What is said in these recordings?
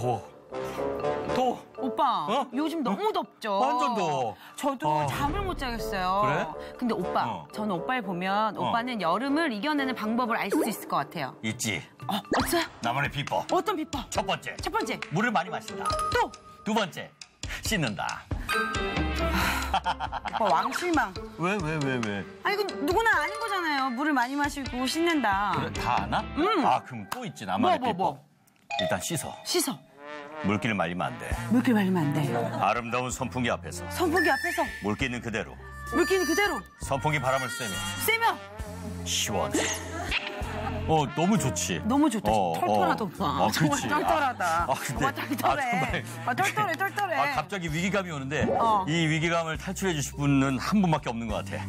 더워. 더워. 오빠, 요즘 너무 덥죠? 완전 더워. 저도 잠을 못 자겠어요. 그래? 근데 오빠, 저는 오빠를 보면 오빠는 여름을 이겨내는 방법을 알 수 있을 것 같아요. 있지. 어때요? 나만의 비법. 어떤 비법? 첫 번째. 첫 번째. 물을 많이 마신다. 또! 두 번째. 씻는다. 오빠 왕실망. 왜? 아니, 이거 누구나 아닌 거잖아요. 물을 많이 마시고 씻는다. 그래, 다 아나? 아, 그럼 또 있지. 나만의 비법. 일단 씻어. 씻어. 물기를 말리면 안 돼. 물길 말리면 안 돼. 아름다운 선풍기 앞에서. 선풍기 앞에서. 물기는 그대로. 물기는 그대로. 선풍기 바람을 쐬면 쐬면. 시원해. 너무 좋지. 너무 좋다. 털털하다, 오빠. 정말 그치. 털털하다. 근데, 오빠 털털해. 털털해. 갑자기 위기감이 오는데 이 위기감을 탈출해 주실 분은 한 분밖에 없는 것 같아.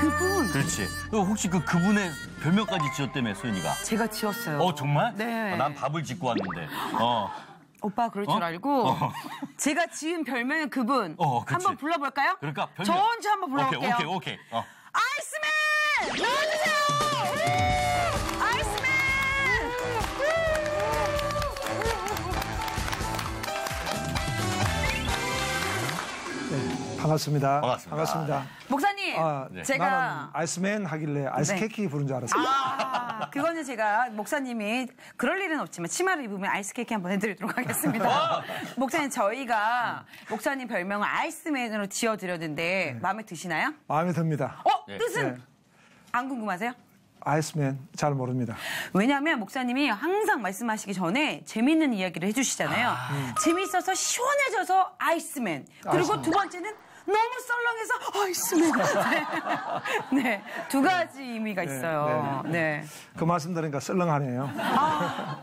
그분. 그렇지. 혹시 그분의 별명까지 지었다며, 소연이가? 제가 지었어요. 정말? 네. 난 밥을 짓고 왔는데. 오빠 그럴 줄 알고 제가 지은 별명은 그분. 한번 불러볼까요? 그러니까 저 혼자 한번 불러볼게요. 오케이. 아이스맨! 나와주세요! 아이스맨! 반갑습니다. 반갑습니다. 목사님, 제가 나는 아이스맨 하길래 아이스케이크 부른 줄 알았습니다. 그거는 제가 목사님이 그럴 일은 없지만 치마를 입으면 아이스케이크 한번 해드리도록 하겠습니다. 목사님, 저희가 목사님 별명을 아이스맨으로 지어드렸는데 마음에 드시나요? 마음에 듭니다. 뜻은 안 궁금하세요? 아이스맨 잘 모릅니다. 왜냐하면 목사님이 항상 말씀하시기 전에 재밌는 이야기를 해주시잖아요. 재밌어서 시원해져서 아이스맨. 그리고 두 번째는 너무 썰렁해서 아이스맨. 네, 두 가지 의미가 있어요. 네. 그 말씀 들으니까 썰렁하네요.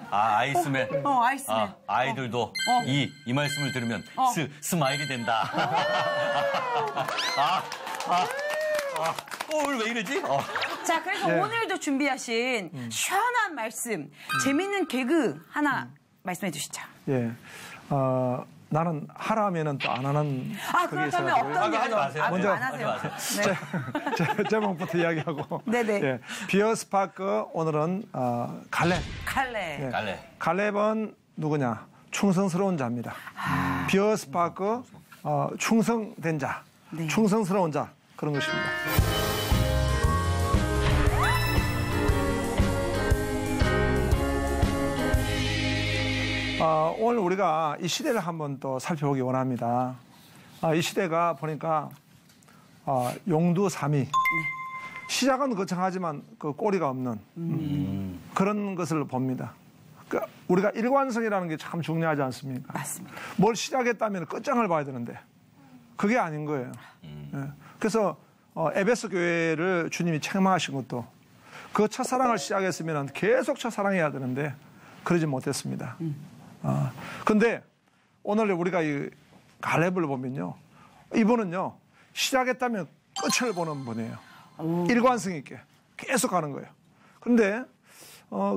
아이스맨. 아이스맨. 아이들도 이 말씀을 들으면 스마일이 된다. 오늘 왜 이러지? 자, 그래서 오늘도 준비하신 시원한 말씀, 재밌는 개그 하나 말씀해 주시죠. 예. 나는 하라면은 또 안 하는. 그렇다면 어떤 하지 마세요. 먼저 안 하세요. 네. 제목부터 이야기하고. 네네. 예. 비어스파크 오늘은 갈렙. 갈렙은 누구냐? 충성스러운 자입니다. 비어스파크 충성된 자, 충성스러운 자 그런 것입니다. 오늘 우리가 이 시대를 한번 또 살펴보기 원합니다. 이 시대가 보니까 용두삼위. 시작은 거창하지만 그 꼬리가 없는 그런 것을 봅니다. 그러니까 우리가 일관성이라는 게 참 중요하지 않습니까? 맞습니다. 뭘 시작했다면 끝장을 봐야 되는데 그게 아닌 거예요. 그래서 에베소 교회를 주님이 책망하신 것도 그 첫사랑을 시작했으면 계속 첫사랑해야 되는데 그러지 못했습니다. 근데 오늘 우리가 이 갈렙을 보면요. 이분은요. 시작했다면 끝을 보는 분이에요. 일관성 있게 계속 가는 거예요. 그런데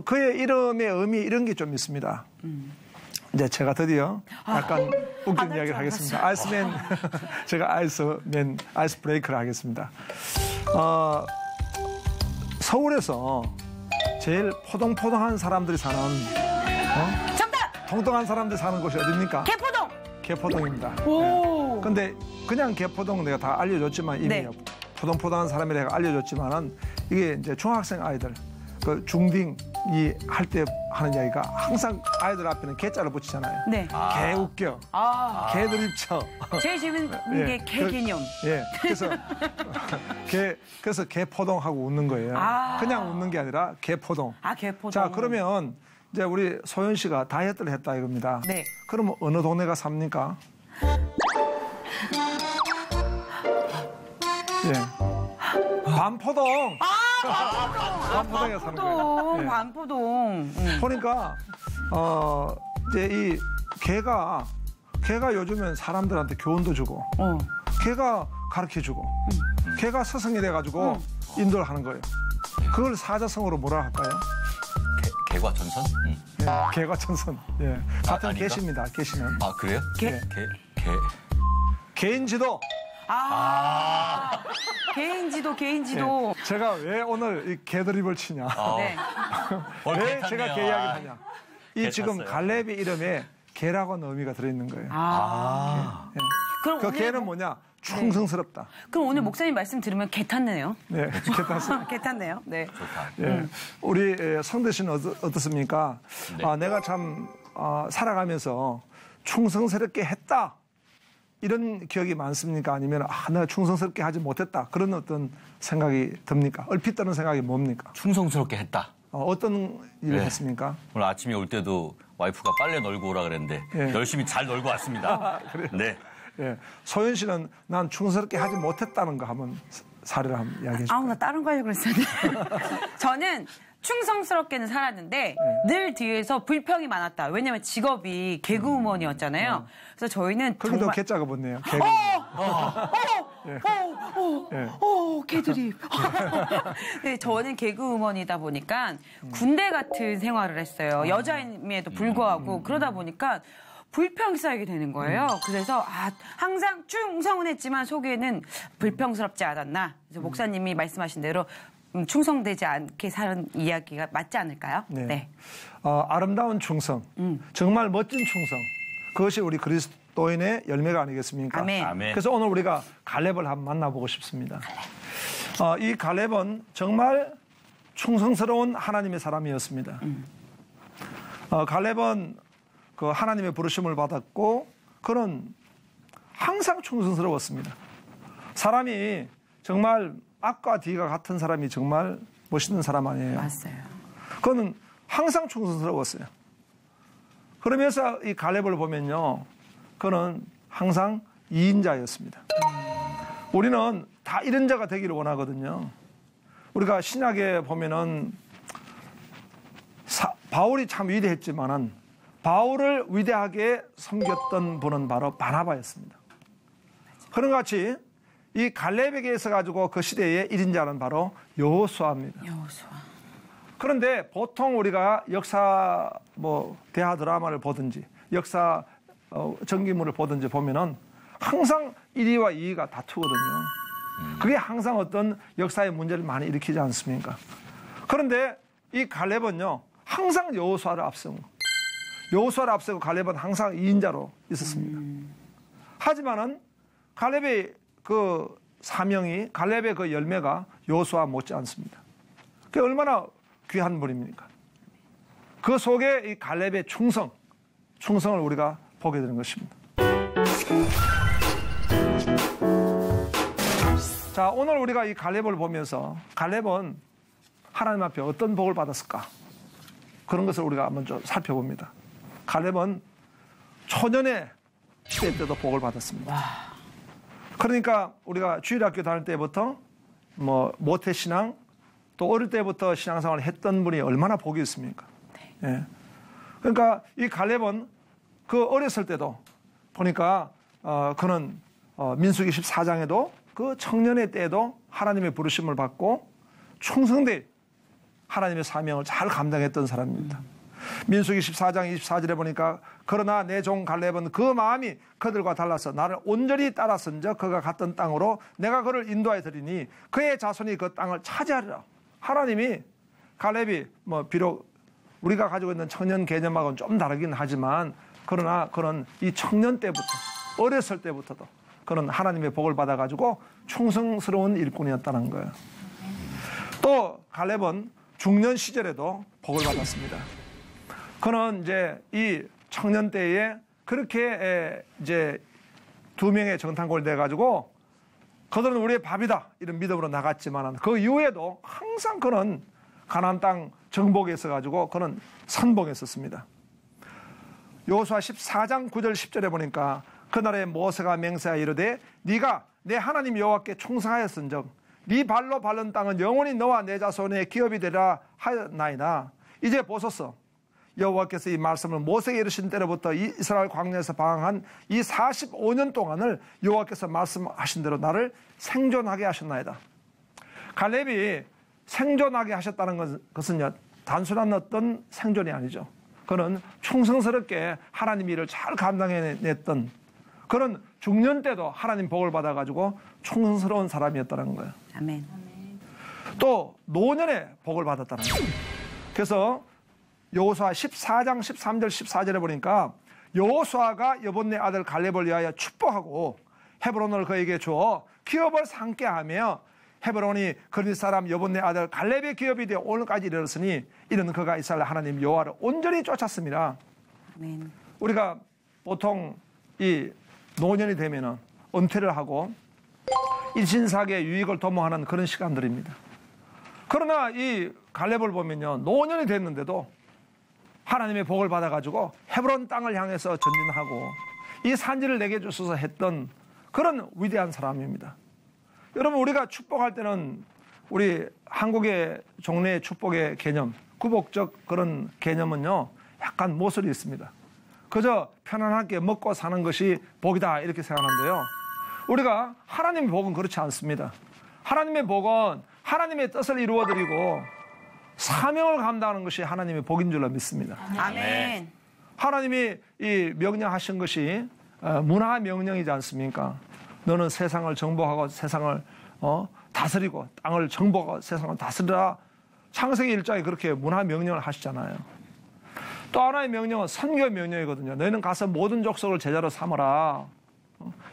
그의 이름의 의미 이런 게 좀 있습니다. 이제 제가 드디어 약간 웃긴 이야기를 하겠습니다. 아이스맨, 제가 아이스 브레이크를 하겠습니다. 서울에서 제일 포동포동한 사람들이 사는 정답! 통통한 사람들이 사는 곳이 어딥니까? 개포동! 개포동입니다. 오. 근데 그냥 개포동 내가 다 알려줬지만 이미 포동포동한 사람이 내가 알려줬지만은 이게 이제 중학생 아이들 그 중딩이 할 때 하는 이야기가 항상 아이들 앞에는 개자를 붙이잖아요. 네. 개 웃겨. 개들 입쳐. 제일 재밌는 게 개 개념. 예. 그래서 개포동하고 웃는 거예요. 그냥 웃는 게 아니라 개포동. 개포동. 자, 그러면 이제 우리 소연 씨가 다이어트를 했다 이겁니다. 네. 그러면 어느 동네가 삽니까? 예. 반포동. 반포동에 사는 거예요. 예. 반포동. 보니까 이제 이 개가 요즘엔 사람들한테 교훈도 주고, 개가 가르쳐주고, 개가 스승이 돼가지고 인도를 하는 거예요. 그걸 사자성어로 뭐라 할까요? 개과천선? 예, 개과천선. 예. 같은 아닌가? 개시입니다. 개시는. 그래요? 개인지도. 개인지도. 예. 제가 왜 오늘 이 개드립을 치냐? 네. 왜 제가 개 이야기를 하냐? 이 지금 갈렙의 이름에 개라고 하는 의미가 들어있는 거예요. 개. 그럼 그 오늘 개는 뭐냐? 충성스럽다. 그럼 오늘 목사님 말씀 들으면 개 탔네요. 네, 개 탔습니다. 개 탔네요. 네. 좋다. 예. 우리 성대 씨는 어떻습니까? 네. 내가 참 살아가면서 충성스럽게 했다. 이런 기억이 많습니까? 아니면 내가 충성스럽게 하지 못했다. 그런 어떤 생각이 듭니까? 얼핏 드는 생각이 뭡니까? 충성스럽게 했다. 어떤 일을 네. 했습니까? 오늘 아침에 올 때도 와이프가 빨래 널고 오라 그랬는데 예. 열심히 잘 널고 왔습니다. 네. 예. 소연 씨는 난 충성스럽게 하지 못했다는 거 한번 사례를 한번 이야기해 주세요. 나 다른 거 하려고 그랬었는데. 저는 충성스럽게는 살았는데 늘 뒤에서 불평이 많았다. 왜냐면 직업이 개그우먼이었잖아요. 그래서 저희는 거기도 정말 개짜가 붙네요. 개들이. 네, 저는 개그우먼이다 보니까 군대 같은 생활을 했어요. 여자임에도 불구하고 그러다 보니까 불평이 쌓이게 되는 거예요. 그래서 항상 충성은 했지만 속에는 불평스럽지 않았나. 그래서 목사님이 말씀하신 대로 충성되지 않게 사는 이야기가 맞지 않을까요? 네. 아름다운 충성, 정말 멋진 충성. 그것이 우리 그리스도인의 열매가 아니겠습니까? 아멘. 아멘. 그래서 오늘 우리가 갈렙을 한번 만나보고 싶습니다. 이 갈렙은 정말 충성스러운 하나님의 사람이었습니다. 갈렙은 그 하나님의 부르심을 받았고 그는 항상 충성스러웠습니다. 사람이 정말 앞과 뒤가 같은 사람이 정말 멋있는 사람 아니에요. 맞아요. 그는 항상 충성스러웠어요. 그러면서 이 갈렙을 보면요. 그는 항상 2인자였습니다. 우리는 다 1인자가 되기를 원하거든요. 우리가 신약에 보면은 바울이 참 위대했지만은 바울을 위대하게 섬겼던 분은 바로 바나바였습니다. 그런 것 같이 이 갈렙에게 있어가지고 그 시대의 1인자는 바로 여호수아입니다. 그런데 보통 우리가 역사 대하 드라마를 보든지 역사 전기물을 보든지 보면은 항상 1위와 2위가 다투거든요. 그게 항상 어떤 역사의 문제를 많이 일으키지 않습니까? 그런데 이 갈렙은요 항상 여호수아를 앞세운 거. 여호수아를 앞세고 갈렙은 항상 2인자로 있었습니다. 하지만은 갈렙의 그 사명이 갈렙의 그 열매가 여호수아 못지 않습니다. 그게 얼마나 귀한 분입니까? 그 속에 이 갈렙의 충성을 우리가 보게 되는 것입니다. 자, 오늘 우리가 이 갈렙을 보면서 갈렙은 하나님 앞에 어떤 복을 받았을까? 그런 것을 우리가 한번 좀 살펴봅니다. 갈렙은 초년의 시대 때도 복을 받았습니다. 그러니까 우리가 주일학교 다닐 때부터 모태신앙 또 어릴 때부터 신앙생활을 했던 분이 얼마나 복이 있습니까? 예. 그러니까 이 갈렙은 그 어렸을 때도 보니까 그는 민수기 14장에도 그 청년의 때에도 하나님의 부르심을 받고 충성되 하나님의 사명을 잘 감당했던 사람입니다. 민수기 14장 24절에 보니까 그러나 내 종 갈렙은 그 마음이 그들과 달라서 나를 온전히 따랐은즉 그가 갔던 땅으로 내가 그를 인도하여 드리니 그의 자손이 그 땅을 차지하리라. 하나님이 갈렙이 비록 우리가 가지고 있는 청년 개념하고는 좀 다르긴 하지만 그러나 그는 이 청년 때부터 어렸을 때부터도 그는 하나님의 복을 받아가지고 충성스러운 일꾼이었다는 거예요. 또 갈렙은 중년 시절에도 복을 받았습니다. 그는 이제 이 청년 때에 그렇게 이제 2명의 정탐꾼이 돼가지고 그들은 우리의 밥이다 이런 믿음으로 나갔지만 그 이후에도 항상 그는 가나안 땅 정복에 있어가지고 그는 선봉했었습니다. 여호수아 14장 9절 10절에 보니까 그날에 모세가 맹세하여 이르되 네가 내 하나님 여호와께 충성하였은즉 네 발로 밟은 땅은 영원히 너와 내 자손의 기업이 되리라 하였나이다. 이제 보소서 여호와께서 이 말씀을 모세에게 이르신 때로부터 이스라엘 광야에서 방황한 이 45년 동안을 여호와께서 말씀하신 대로 나를 생존하게 하셨나이다. 갈렙이 생존하게 하셨다는 것은요 단순한 어떤 생존이 아니죠. 그는 충성스럽게 하나님 일을 잘 감당해냈던 그런 중년 때도 하나님 복을 받아가지고 충성스러운 사람이었다는 거예요. 아멘. 또 노년에 복을 받았다는 거예요. 그래서 여호수아 14장 13절 14절에 보니까 여호수아가 여본네 아들 갈렙을 위하여 축복하고 헤브론을 그에게 주어 기업을 삼게 하며 헤브론이 그릿 사람 여본네 아들 갈렙의 기업이 되어 오늘까지 이르렀으니 이는 그가 이스라엘 하나님 여호와를 온전히 쫓았습니다. 아멘. 우리가 보통 이 노년이 되면은 은퇴를 하고 일신사계 유익을 도모하는 그런 시간들입니다. 그러나 이 갈렙을 보면요, 노년이 됐는데도 하나님의 복을 받아가지고 헤브론 땅을 향해서 전진하고 이 산지를 내게 주소서 했던 그런 위대한 사람입니다. 여러분, 우리가 축복할 때는 우리 한국의 종래의 축복의 개념, 구복적 그런 개념은요, 약간 모순이 있습니다. 그저 편안하게 먹고 사는 것이 복이다 이렇게 생각하는데요. 우리가 하나님의 복은 그렇지 않습니다. 하나님의 복은 하나님의 뜻을 이루어드리고 사명을 감당하는 것이 하나님의 복인 줄로 믿습니다. 아멘. 하나님이 이 명령하신 것이 문화 명령이지 않습니까? 너는 세상을 정복하고 세상을 다스리고 땅을 정복하고 세상을 다스리라. 창세기 1장에 그렇게 문화 명령을 하시잖아요. 또 하나의 명령은 선교 명령이거든요. 너희는 가서 모든 족속을 제자로 삼으라.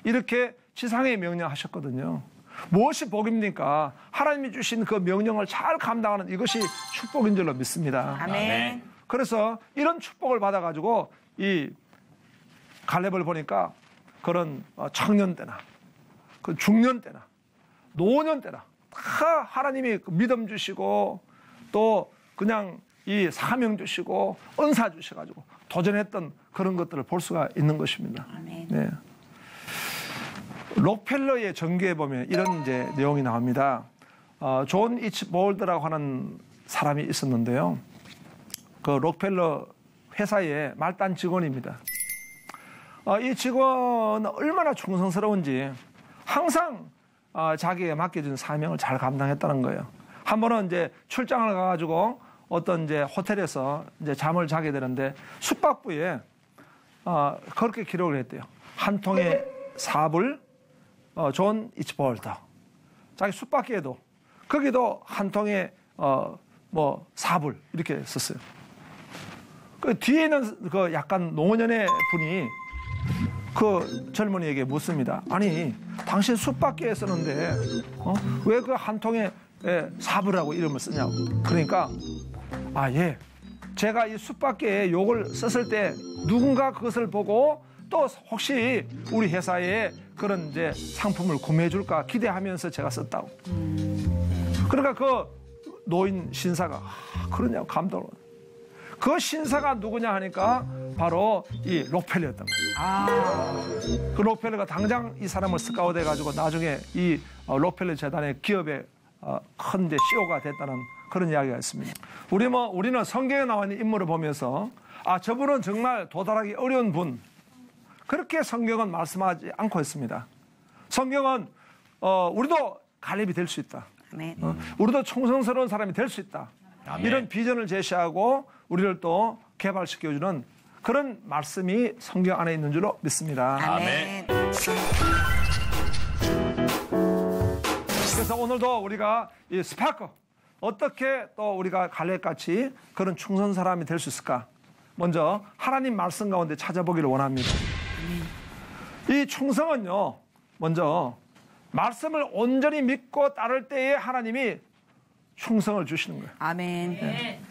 이렇게 지상의 명령하셨거든요. 무엇이 복입니까? 하나님이 주신 그 명령을 잘 감당하는 이것이 축복인 줄로 믿습니다. 아멘. 그래서 이런 축복을 받아가지고 이 갈렙을 보니까 그런 청년 때나 그 중년 때나 노년 때나 다 하나님이 믿음 주시고 또 그냥 이 사명 주시고 은사 주셔가지고 도전했던 그런 것들을 볼 수가 있는 것입니다. 아멘. 네. 록펠러의 전기에 보면 이런 이제 내용이 나옵니다. 존 이츠볼드라고 하는 사람이 있었는데요. 그 록펠러 회사의 말단 직원입니다. 이 직원은 얼마나 충성스러운지 항상 자기에게 맡겨진 사명을 잘 감당했다는 거예요. 한 번은 이제 출장을 가가지고 어떤 이제 호텔에서 이제 잠을 자게 되는데 숙박부에 그렇게 기록을 했대요. 한 통에 4불, 존 이츠볼드. 자기 숙박기에도 거기도 한 통에 4불 이렇게 썼어요. 그 뒤에는 그 약간 노년의 분이 그 젊은이에게 묻습니다. 아니, 당신 숙박기에 쓰는데 왜 그 한 통에 4불이라고 이름을 쓰냐고. 그러니까 예, 제가 이 숙박기에 요걸 썼을 때 누군가 그것을 보고 또 혹시 우리 회사에 그런 이제 상품을 구매해 줄까 기대하면서 제가 썼다고. 그러니까 그 노인 신사가 그러냐고 감동을. 그 신사가 누구냐 하니까 바로 이 록펠러였던 거예요. 그 록펠러가 당장 이 사람을 스카우트 해가지고 나중에 이 록펠러 재단의 기업의 큰 이제 CEO가 됐다는 그런 이야기가 있습니다. 우리는 성경에 나와 있는 인물을 보면서 저분은 정말 도달하기 어려운 분. 그렇게 성경은 말씀하지 않고 있습니다. 성경은 우리도 갈렙이 될 수 있다. 우리도 충성스러운 사람이 될 수 있다. 아멘. 이런 비전을 제시하고 우리를 또 개발시켜주는 그런 말씀이 성경 안에 있는 줄로 믿습니다. 아멘. 그래서 오늘도 우리가 이 스파크 어떻게 또 우리가 갈렙같이 그런 충성 사람이 될 수 있을까? 먼저 하나님 말씀 가운데 찾아보기를 원합니다. 이 충성은요, 먼저 말씀을 온전히 믿고 따를 때에 하나님이 충성을 주시는 거예요. 아멘. 네.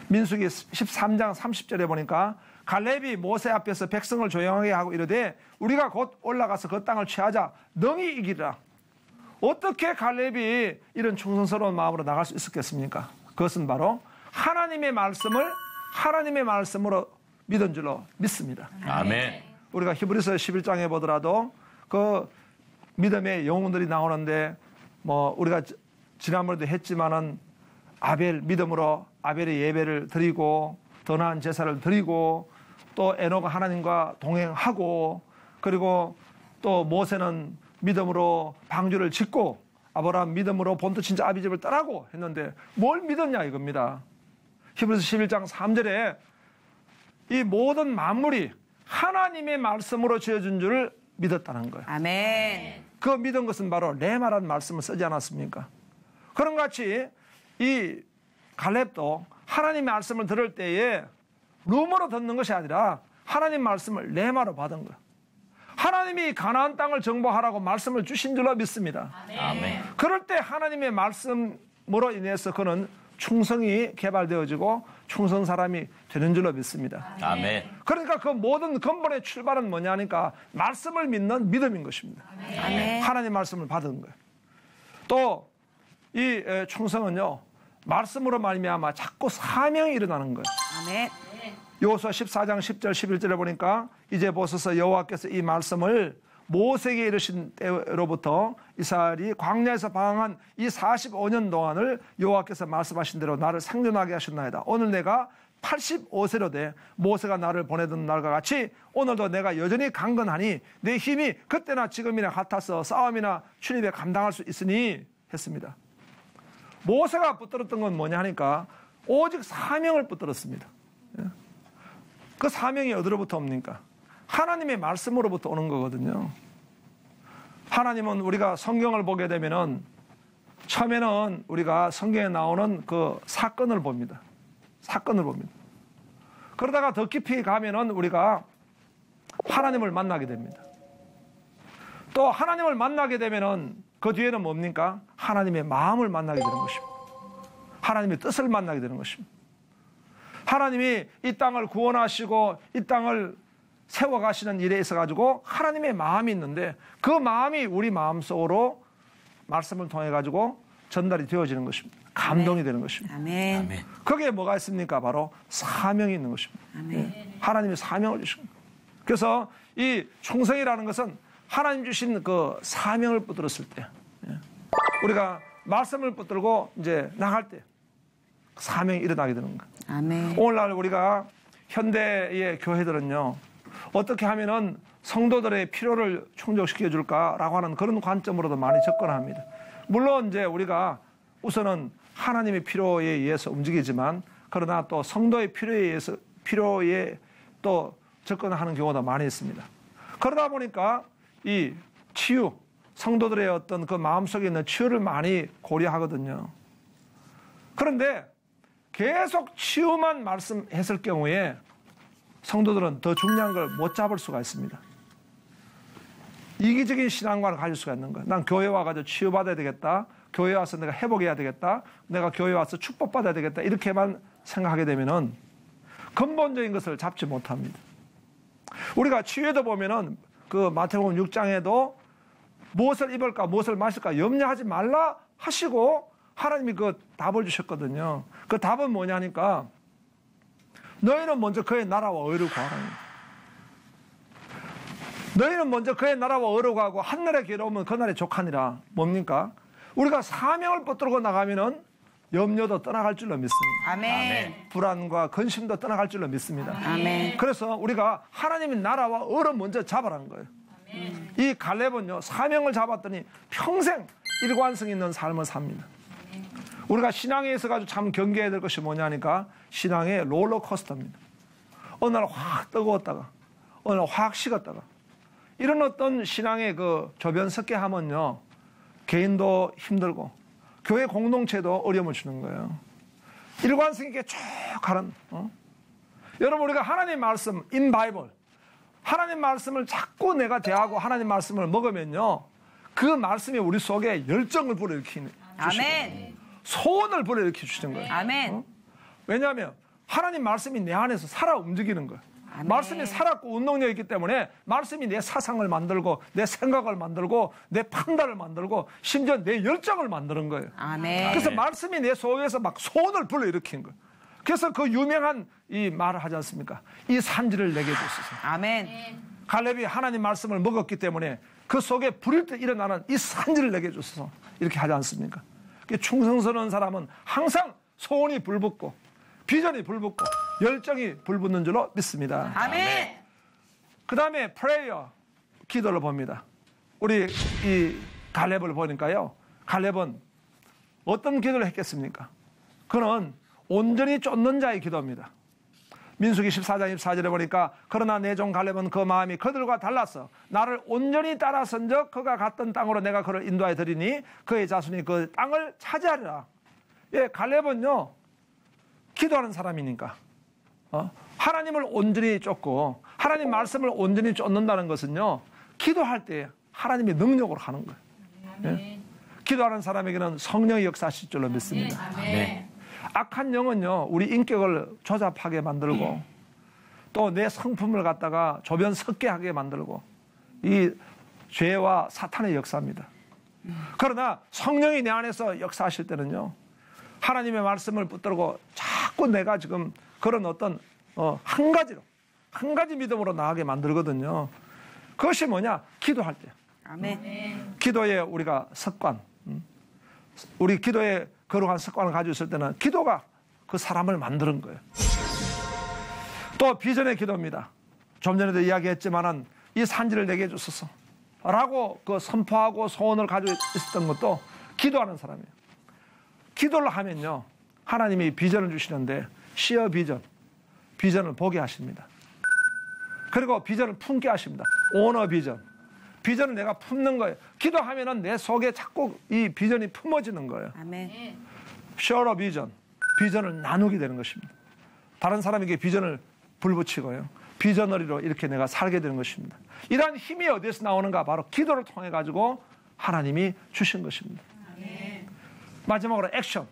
민수기 13장 30절에 보니까 갈렙이 모세 앞에서 백성을 조용하게 하고 이르되 우리가 곧 올라가서 그 땅을 취하자 능히 이기리라. 어떻게 갈렙이 이런 충성스러운 마음으로 나갈 수 있었겠습니까? 그것은 바로 하나님의 말씀을 하나님의 말씀으로 믿은 줄로 믿습니다. 아멘. 우리가 히브리서 11장에 보더라도 그 믿음의 영웅들이 나오는데 우리가 지난번에도 했지만은 아벨 믿음으로 아벨의 예배를 드리고 더 나은 제사를 드리고 또 에노가 하나님과 동행하고 그리고 또 모세는 믿음으로 방주를 짓고 아브라함 믿음으로 본토 친자 아비집을 떠나고 했는데 뭘 믿었냐 이겁니다. 히브리서 11장 3절에 이 모든 만물이 하나님의 말씀으로 지어준 줄을 믿었다는 거예요. 아멘. 그 믿은 것은 바로 레마라는 말씀을 쓰지 않았습니까? 그런 것 같이 이 갈렙도 하나님의 말씀을 들을 때에 rum어로 듣는 것이 아니라 하나님 말씀을 레마로 받은 거예요. 하나님이 가나안 땅을 정복하라고 말씀을 주신 줄로 믿습니다. 아멘. 그럴 때 하나님의 말씀으로 인해서 그는 충성이 개발되어지고 충성 사람이 되는 줄로 믿습니다. 아멘. 그러니까 그 모든 근본의 출발은 뭐냐 하니까 말씀을 믿는 믿음인 것입니다. 아멘. 하나님 말씀을 받은 거예요. 또 이 충성은요, 말씀으로 말미암아 자꾸 사명이 일어나는 거예요. 아멘. 여호수아 14장 10절 11절에 보니까 이제 보소서 여호와께서 이 말씀을 모세에게 이르신 때로부터 이스라엘이 광야에서 방황한 이 45년 동안을 여호와께서 말씀하신 대로 나를 생존하게 하셨나이다. 오늘 내가 85세로 돼 모세가 나를 보내던 날과 같이 오늘도 내가 여전히 강건하니 내 힘이 그때나 지금이나 같아서 싸움이나 출입에 감당할 수 있으니 했습니다. 모세가 붙들었던 건 뭐냐 하니까 오직 사명을 붙들었습니다. 그 사명이 어디로부터 옵니까? 하나님의 말씀으로부터 오는 거거든요. 하나님은 우리가 성경을 보게 되면은 처음에는 우리가 성경에 나오는 그 사건을 봅니다. 사건을 봅니다. 그러다가 더 깊이 가면은 우리가 하나님을 만나게 됩니다. 또 하나님을 만나게 되면은 그 뒤에는 뭡니까? 하나님의 마음을 만나게 되는 것입니다. 하나님의 뜻을 만나게 되는 것입니다. 하나님이 이 땅을 구원하시고 이 땅을 세워가시는 일에 있어가지고 하나님의 마음이 있는데 그 마음이 우리 마음속으로 말씀을 통해가지고 전달이 되어지는 것입니다. 감동이 되는 것입니다. 아멘. 아멘. 거기에 뭐가 있습니까? 바로 사명이 있는 것입니다. 아멘. 하나님이 사명을 주신 겁니다. 그래서 이 충성이라는 것은 하나님 주신 그 사명을 붙들었을 때 우리가 말씀을 붙들고 이제 나갈 때 사명이 일어나게 되는 거예요. 아멘. 오늘날 우리가 현대의 교회들은요, 어떻게 하면은 성도들의 필요를 충족시켜 줄까라고 하는 그런 관점으로도 많이 접근합니다. 물론 이제 우리가 우선은 하나님의 필요에 의해서 움직이지만 그러나 또 성도의 필요에 또 접근하는 경우도 많이 있습니다. 그러다 보니까 이 치유, 성도들의 어떤 그 마음속에 있는 치유를 많이 고려하거든요. 그런데 계속 치유만 말씀했을 경우에 성도들은 더 중요한 걸 못 잡을 수가 있습니다. 이기적인 신앙관을 가질 수가 있는 거예요. 난 교회 와가지고 치유받아야 되겠다. 교회 와서 내가 회복해야 되겠다. 내가 교회 와서 축복받아야 되겠다. 이렇게만 생각하게 되면은 근본적인 것을 잡지 못합니다. 우리가 치유에도 보면은 그 마태복음 6장에도 무엇을 입을까 무엇을 마실까 염려하지 말라 하시고 하나님이 그 답을 주셨거든요. 그 답은 뭐냐니까 너희는 먼저 그의 나라와 의를 구하라. 너희는 먼저 그의 나라와 의를 구하고 한날에 괴로우면 그날에 족하니라. 뭡니까? 우리가 사명을 붙들고 나가면은 염려도 떠나갈 줄로 믿습니다. 아멘. 불안과 근심도 떠나갈 줄로 믿습니다. 아멘. 그래서 우리가 하나님의 나라와 의를 먼저 잡아라는 거예요. 이 갈렙은요, 사명을 잡았더니 평생 일관성 있는 삶을 삽니다. 우리가 신앙에 있어가지고 참 경계해야 될 것이 뭐냐니까 신앙의 롤러코스터입니다. 어느 날 확 뜨거웠다가 어느 날 확 식었다가 이런 어떤 신앙의 그 조변석계하면요 개인도 힘들고 교회 공동체도 어려움을 주는 거예요. 일관성 있게 쭉 가는 여러분 우리가 하나님 말씀 in 바이블 하나님 말씀을 자꾸 내가 대하고 하나님 말씀을 먹으면요 그 말씀이 우리 속에 열정을 불어일으키는 아멘. 소원을 불어일으켜 주시는 거예요. 아멘. 왜냐하면 하나님 말씀이 내 안에서 살아 움직이는 거예요. 아멘. 말씀이 살았고 운동력이 있기 때문에 말씀이 내 사상을 만들고 내 생각을 만들고 내 판단을 만들고 심지어 내 열정을 만드는 거예요. 아멘. 그래서 말씀이 내 속에서 막 소원을 불러일으키는 거예요. 그래서 그 유명한 이 말을 하지 않습니까? 이 산지를 내게 주소서. 아멘. 갈렙이 하나님 말씀을 먹었기 때문에 그 속에 불일 때 일어나는 이 산지를 내게 주소서. 이렇게 하지 않습니까? 충성스러운 사람은 항상 소원이 불붙고 비전이 불붙고 열정이 불붙는 줄로 믿습니다. 아멘. 그 다음에 프레이어, 기도를 봅니다. 우리 이 갈렙을 보니까요. 갈렙은 어떤 기도를 했겠습니까? 그는 온전히 쫓는 자의 기도입니다. 민수기 14장 24절에 보니까 그러나 내 종 갈렙은 그 마음이 그들과 달라서 나를 온전히 따라선적 그가 갔던 땅으로 내가 그를 인도하여 드리니 그의 자손이 그 땅을 차지하리라. 예, 갈렙은요 기도하는 사람이니까 하나님을 온전히 쫓고 하나님 말씀을 온전히 쫓는다는 것은요. 기도할 때 하나님의 능력으로 하는 거예요. 예? 기도하는 사람에게는 성령의 역사하실 줄로 믿습니다. 네. 악한 영은요. 우리 인격을 조잡하게 만들고 또 내 성품을 갖다가 조변 섞게 하게 만들고 이 죄와 사탄의 역사입니다. 그러나 성령이 내 안에서 역사하실 때는요. 하나님의 말씀을 붙들고 자꾸 내가 지금 그런 어떤 한 가지 믿음으로 나아가게 만들거든요. 그것이 뭐냐? 기도할 때. 아멘. 기도의 우리가 습관, 우리 기도의 거룩한 습관을 가지고 있을 때는 기도가 그 사람을 만드는 거예요. 또 비전의 기도입니다. 좀 전에도 이야기했지만은 이 산지를 내게 해주소서 라고 그 선포하고 소원을 가지고 있었던 것도 기도하는 사람이에요. 기도를 하면요. 하나님이 비전을 주시는데 시어 비전을 보게 하십니다. 그리고 비전을 품게 하십니다. 오너 비전을 내가 품는 거예요. 기도하면은 내 속에 자꾸 이 비전이 품어지는 거예요. 아멘. 셔러 비전을 나누게 되는 것입니다. 다른 사람에게 비전을 불붙이고요. 비전너리로 이렇게 내가 살게 되는 것입니다. 이러한 힘이 어디에서 나오는가? 바로 기도를 통해 가지고 하나님이 주신 것입니다. 아멘. 마지막으로 액션.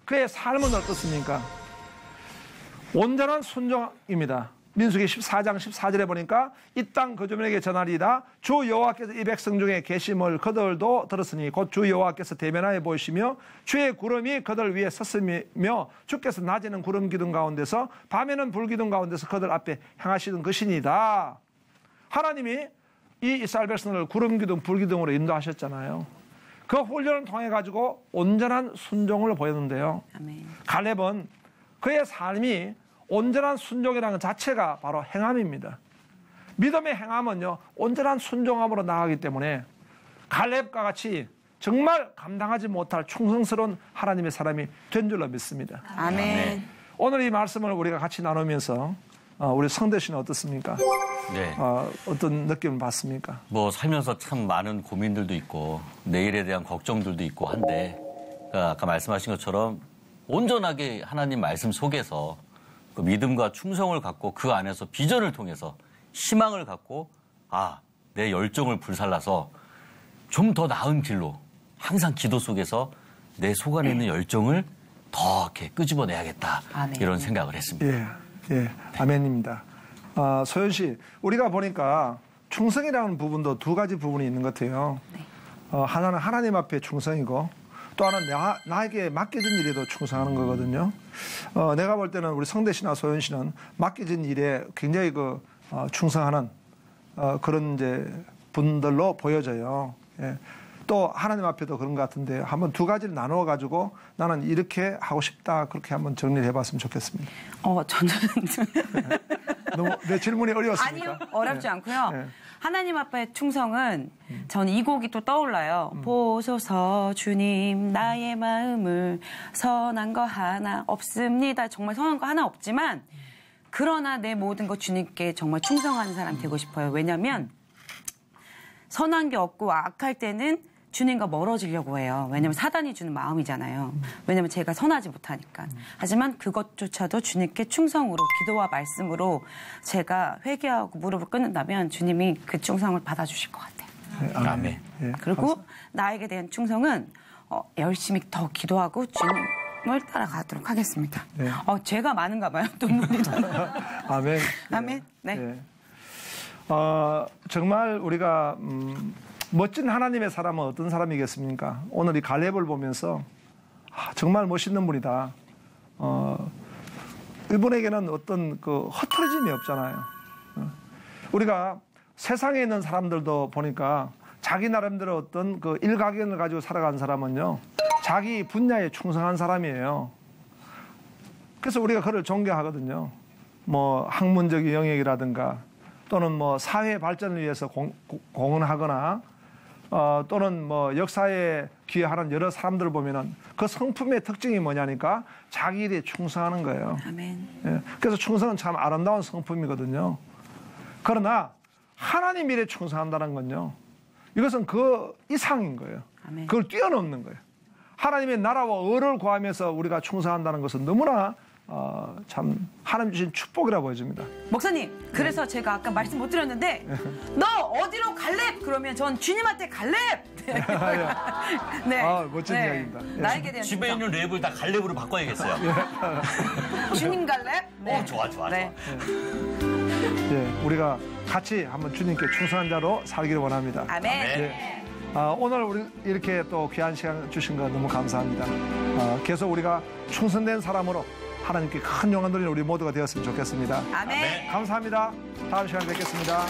그의 삶은 어떻습니까? 온전한 순종입니다. 민수기 14장 14절에 보니까 이 땅 거주민에게 전하리이다. 주 여호와께서 이 백성 중에 계심을 그들도 들었으니 곧 주 여호와께서 대면하여 보이시며 주의 구름이 그들 위에 섰으며 주께서 낮에는 구름 기둥 가운데서 밤에는 불 기둥 가운데서 그들 앞에 행하시던 것이니다. 하나님이 이 이스라엘 백성을 구름 기둥 불 기둥으로 인도하셨잖아요. 그 훈련을 통해 가지고 온전한 순종을 보였는데요. 아멘. 갈렙은 그의 삶이 온전한 순종이라는 것 자체가 바로 행함입니다. 믿음의 행함은요, 온전한 순종함으로 나가기 때문에 갈렙과 같이 정말 감당하지 못할 충성스러운 하나님의 사람이 된 줄로 믿습니다. 아멘. 오늘 이 말씀을 우리가 같이 나누면서 우리 성대 씨는 어떻습니까? 네. 어떤 느낌을 받습니까? 뭐 살면서 참 많은 고민들도 있고 내일에 대한 걱정들도 있고 한데 아까 말씀하신 것처럼 온전하게 하나님 말씀 속에서 그 믿음과 충성을 갖고 그 안에서 비전을 통해서 희망을 갖고 내 열정을 불살라서 좀 더 나은 길로 항상 기도 속에서 내 속 안에 있는 열정을 더 이렇게 끄집어내야겠다. 아멘. 이런 생각을 했습니다. 예, 아멘입니다. 소연 씨, 우리가 보니까 충성이라는 부분도 두 가지 부분이 있는 것 같아요. 하나는 하나님 앞에 충성이고 또 하나는 나에게 맡겨진 일에도 충성하는 거거든요. 내가 볼 때는 우리 성대 씨나 소연 씨는 맡겨진 일에 굉장히 충성하는 그런 이제 분들로 보여져요. 예. 또 하나님 앞에도 그런 것 같은데 한번 두 가지를 나누어 가지고 나는 이렇게 하고 싶다 그렇게 한번 정리를 해봤으면 좋겠습니다. 저는 너무 내 질문이 어려웠습니까? 아니요, 어렵지 않고요. 네. 하나님 앞에 충성은 저는 이 곡이 또 떠올라요. 보소서 주님 나의 마음을 선한 거 하나 없습니다. 정말 선한 거 하나 없지만 그러나 내 모든 것 주님께 정말 충성하는 사람이 되고 싶어요. 왜냐하면 선한 게 없고 악할 때는 주님과 멀어지려고 해요. 왜냐하면 사단이 주는 마음이잖아요. 왜냐하면 제가 선하지 못하니까. 하지만 그것조차도 주님께 충성으로 기도와 말씀으로 제가 회개하고 무릎을 꿇는다면 주님이 그 충성을 받아주실 것 같아요. 네, 아멘. 예, 그리고 나에게 대한 충성은 열심히 더 기도하고 주님을 따라가도록 하겠습니다. 네. 죄가 많은가 봐요. 눈물이 아멘. 아멘. 네. 예. 정말 우리가 멋진 하나님의 사람은 어떤 사람이겠습니까? 오늘 이 갈렙을 보면서 정말 멋있는 분이다. 이분에게는 어떤 흐트러짐이 없잖아요. 우리가 세상에 있는 사람들도 보니까 자기 나름대로 어떤 일가견을 가지고 살아가는 사람은요, 자기 분야에 충성한 사람이에요. 그래서 우리가 그를 존경하거든요. 뭐 학문적인 영역이라든가 또는 뭐 사회 발전을 위해서 공헌하거나 또는 뭐 역사에 기여하는 여러 사람들을 보면은 그 성품의 특징이 뭐냐니까 자기 일에 충성하는 거예요. 아멘. 예. 그래서 충성은 참 아름다운 성품이거든요. 그러나 하나님 일에 충성한다는 건요, 이것은 그 이상인 거예요. 아멘. 그걸 뛰어넘는 거예요. 하나님의 나라와 의를 구하면서 우리가 충성한다는 것은 너무나 참 하나님 주신 축복이라 보여집니다. 목사님, 그래서 제가 아까 말씀 못 드렸는데 너 어디로 갈래? 그러면 전 주님한테 갈래? 네. 멋진 이야기입니다. 예. 나에게 대한 집에 있는 랩을 다 갈렙으로 바꿔야겠어요. 주님 갈래? 네. 좋아. 네. 예, 우리가 같이 한번 주님께 충성한 자로 살기를 원합니다. 아멘. 예. 오늘 우리 이렇게 또 귀한 시간 주신 거 너무 감사합니다. 계속 우리가 충성된 사람으로 하나님께 큰 영광 돌리는 우리 모두가 되었으면 좋겠습니다. 아멘. 감사합니다. 다음 시간에 뵙겠습니다.